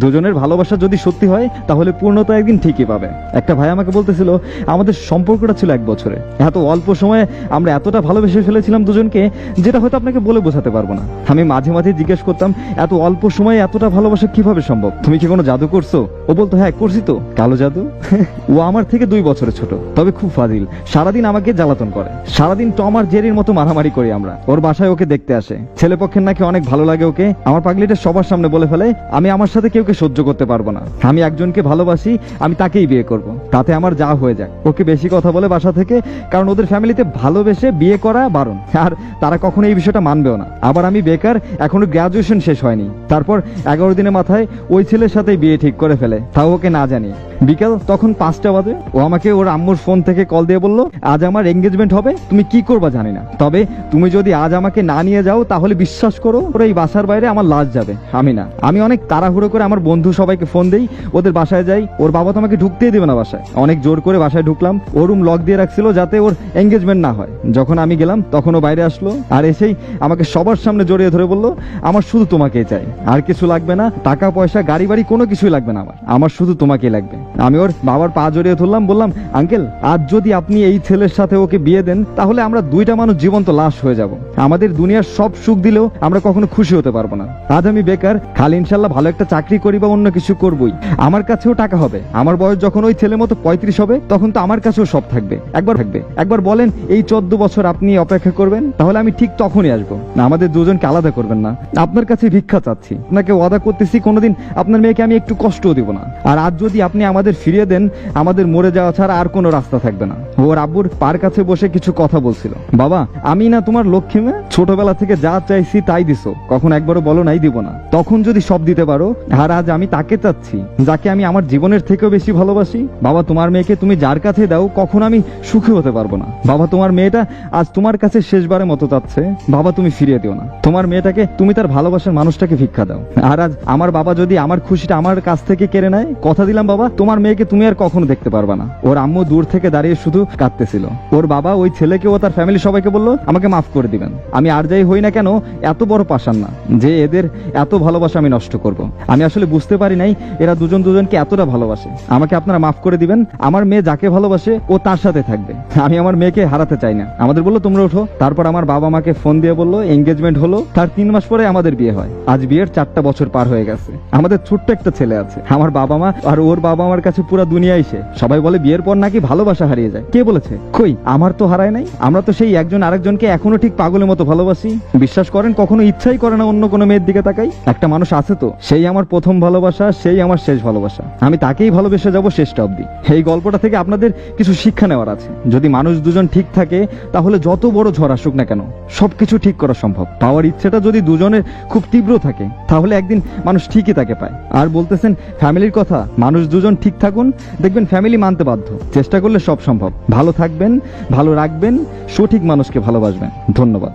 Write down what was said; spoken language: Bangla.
দুজনের ভালোবাসা যদি সত্যি হয় তাহলে পূর্ণতা একদিন ঠিকই পাবে। একটা ভাই আমাকে বলতেছিল আমাদের সম্পর্কটা ছিল 1 বছরে, এত অল্প সময়ে আমরা এতটা ভালোবেসে ফেলেছিলাম দুজনকে, যেটা হয়তো আপনাকে বলে বোঝাতে পারবো না। আমি মাঝে মাঝে জিজ্ঞেস করতাম এত অল্প সময়ে এতটা ভালোবাসা কিভাবে সম্ভব, তুমি কি কোনো জাদু করছো? ও বলতো হ্যাঁ করছি তো। কালো জাদু? ও আমার থেকে 2 বছরের ছোট, তবে খুব ফাজিল। সারাদিন আমাকে জ্বালাতন করে, সারাদিন টম আর জেরির মতো মারামারি করি আমরা। ওর বাসায় ওকে দেখতে আসে, ছেলেপক্ষের নাকি অনেক ভালো লাগে ওকে। আমার পাগলিটা সবার সামনে বলে ফেলে আমি আমার সাথে কেউকে সহ্য করতে পারবো না, আমি একজনকে ভালোবাসি, আমি তাকেই বিয়ে করব, তাতে আমার যা হয়ে যাক। ওকে বেশি কথা বলে বাসা থেকে, কারণ ওদের ফ্যামিলিতে ভালোবেসে বিয়ে করা বারণ, আর তারা কখনো এই বিষয়টা মানবেও না। আবার আমি বেকার, এখনো গ্রাজুয়েশন শেষ হয়নি। তারপর 11 দিনের মাথায় ওই ছেলের সাথে বিয়ে ঠিক করে ফেলে, তাও ওকে না জানি। বিকাল তখন 5টা বাজে, ও আমাকে ওর আম্মুর ফোন থেকে কল দিয়ে বলল আজ আমার এঙ্গেজমেন্ট হবে, তুমি কি করবা জানি না, তবে তুমি যদি আজ আমাকে না নিয়ে যাও তাহলে বিশ্বাস করো ওর এই বাসার বাইরে আমার লাশ যাবে। আমি না, আমি অনেক তাড়াহুড়ো করে আমার বন্ধু সবাইকে ফোন দেই, ওদের বাসায় যাই। ওর বাবা তো আমাকে ঢুকতেই দেবে না বাসায়, অনেক জোর করে বাসায় ঢুকলাম। ও রুম লক দিয়ে রাখছিল যাতে ওর এঙ্গেজমেন্ট না হয়। যখন আমি গেলাম তখন ও বাইরে আসলো, আর এসেই আমাকে সবার সামনে জড়িয়ে ধরে বলল আমার শুধু তোমাকেই চাই, আর কিছু লাগবে না, টাকা পয়সা গাড়ি বাড়ি কোনো কিছুই লাগবে না, আমার শুধু তোমাকেই লাগবে। আমি ওর বাবার পা জড়িয়ে ধরলাম, বললাম আঙ্কেল আজ যদি আপনি এই ছেলের সাথে ওকে বিয়ে দেন তাহলে আমরা 2টা মানুষ জীবন্ত লাশ হয়ে যাব, আমাদের দুনিয়ার সব সুখ দিলেও আমরা কখনো খুশি হতে পারবো না। আজ আমি বেকার, খালি ইনশাল্লাহ ভালো একটা চাকরি করি বা অন্য কিছু করবই, আমার কাছেও টাকা হবে। আমার বয়স যখন ওই ছেলের মতো 35 হবে তখন তো আমার কাছেও সব থাকবে। একবার বলেন এই 14 বছর আপনি অপেক্ষা করবেন, তাহলে আমি ঠিক তখনই আসবো। আমাদের দুজনকে আলাদা করবেন না, আপনার কাছে ভিক্ষা চাচ্ছি, আপনাকে ওয়াদা করতেছি কোনোদিন আপনার মেয়েকে আমি একটু কষ্টও দিব না। আর আজ যদি আপনি আমাদের ফিরিয়ে দেন আমাদের মরে যাওয়া ছাড়া আর কোনো রাস্তা থাকবে না। ওর আব্বুর পার কাছে বসে কিছু কথা বলছিল, বাবা আমি না তোমার লক্ষ্মী মেয়ে, ছোটবেলা থেকে যা চাইছি তাই দিছো, কখন একবারও বলো নাই দিব না, তখন যদি সব দিতে পারো। আর আজ আমি তাকে চাচ্ছি যাকে আমি আমার জীবনের থেকেও বেশি ভালোবাসি। বাবা তোমার মেয়েকে তুমি যার কাছে দাও কখন আমি সুখী হতে পারবো না। বাবা তোমার মেয়েটা আজ তোমার কাছে শেষবারের মতো চাচ্ছে, বাবা তুমি ফিরিয়ে দিও না। তোমার মেয়েটাকে তুমি তার ভালোবাসার মানুষটাকে ভিক্ষা দাও। আর আজ আমার বাবা যদি আমার খুশিটা আমার কাছ থেকে কেড়ে নেয়, কথা দিলাম বাবা তোমার মেয়েকে তুমি আর কখনো দেখতে পারবা না। ওর আম্মু দূর থেকে দাঁড়িয়ে শুধু কাঁদতেছিল। ওর বাবা ওই ছেলেকে ও তার ফ্যামিলি সবাইকে বললো আমাকে মাফ করে দিবেন, আমি আর যাই হই না কেন এত বড় পাষাণ না যে এদের এত ভালোবাসা আমি নষ্ট করব। আমি আসলে বুঝতে পারি নাই এরা দুজন দুজনকে এতটা ভালোবাসে। আমাকে আপনারা মাফ করে দিবেন, আমার মেয়ে যাকে ভালোবাসে ও তার সাথে থাকবে, আমি আমার মেয়েকে হারাতে চাই না। আমাদের বললো তোমরা ওঠো। তারপর আমার বাবা আমাকে ফোন দিয়ে বললো এঙ্গেজমেন্ট হলো, তার 3 মাস পরে আমাদের বিয়ে হয়। আজ বিয়ের 4টা বছর পার হয়ে গেছে, আমাদের ছোট্ট একটা ছেলে আছে। আমার বাবা মা আর ওর বাবা আমার কাছে পুরো দুনিয়াই সে। সবাই বলে বিয়ের পর নাকি ভালোবাসা হারিয়ে যায়, কে বলেছে? কই আমার তো হারায় নাই। আমরা তো সেই একজন আরেকজনকে এখনো ঠিক পাগলের মতো ভালোবাসি। বিশ্বাস করেন কখনো ইচ্ছাই করে না অন্য কোনো মেয়ের দিকে তাকাই। একটা মানুষ আছে তো, সেই আমার প্রথম ভালোবাসা, সেই আমার শেষ ভালোবাসা, আমি তাকেই ভালোবেসে যাব শেষটা অবধি। এই গল্পটা থেকে আপনাদের কিছু শিক্ষা নেওয়ার আছে। যদি মানুষ দুজন ঠিক থাকে তাহলে যত বড় ঝড় আসুক না কেন সবকিছু ঠিক করা সম্ভব। পাওয়ার ইচ্ছেটা যদি দুজনের খুব তীব্র থাকে তাহলে একদিন মানুষ ঠিকই তাকে পায়। আর বলতেছেন ফ্যামিলির কথা, মানুষ দুজন ঠিক থাকুন, দেখবেন ফ্যামিলি মানতে বাধ্য। চেষ্টা করলে সব সম্ভব। ভালো থাকবেন, ভালো রাখবেন, সঠিক মানুষকে ভালোবাসবেন। ধন্যবাদ।